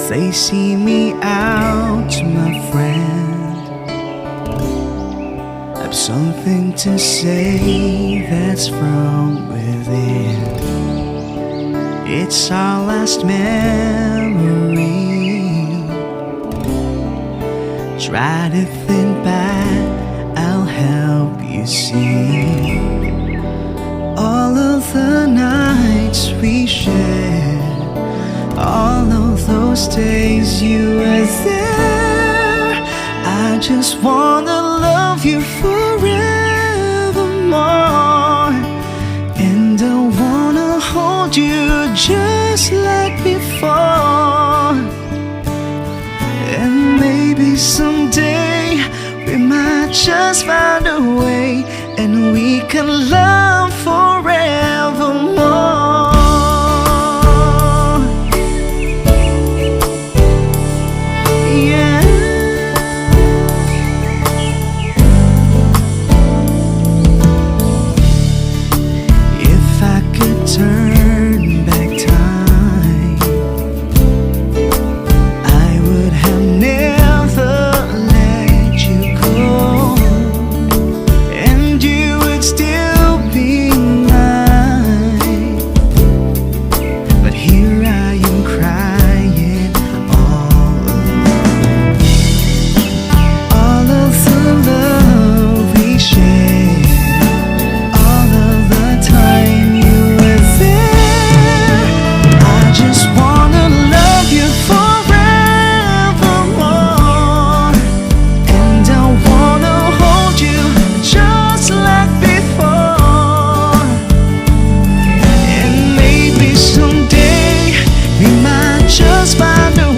They see me out, my friend. I've something to say that's from within. It's our last memory. Try to think back, I'll help you see all of the nights we shared, all of those days you were there. I just wanna love you forevermore, and I wanna hold you just like before. And maybe someday we might just find a way, and we can love forevermore. Turn back time, I would have never let you go, and you would still be mine. But here I am crying all alone. All of the love we shared, all of the time just wanna love you forevermore, and I wanna hold you just like before. And maybe someday we might just find a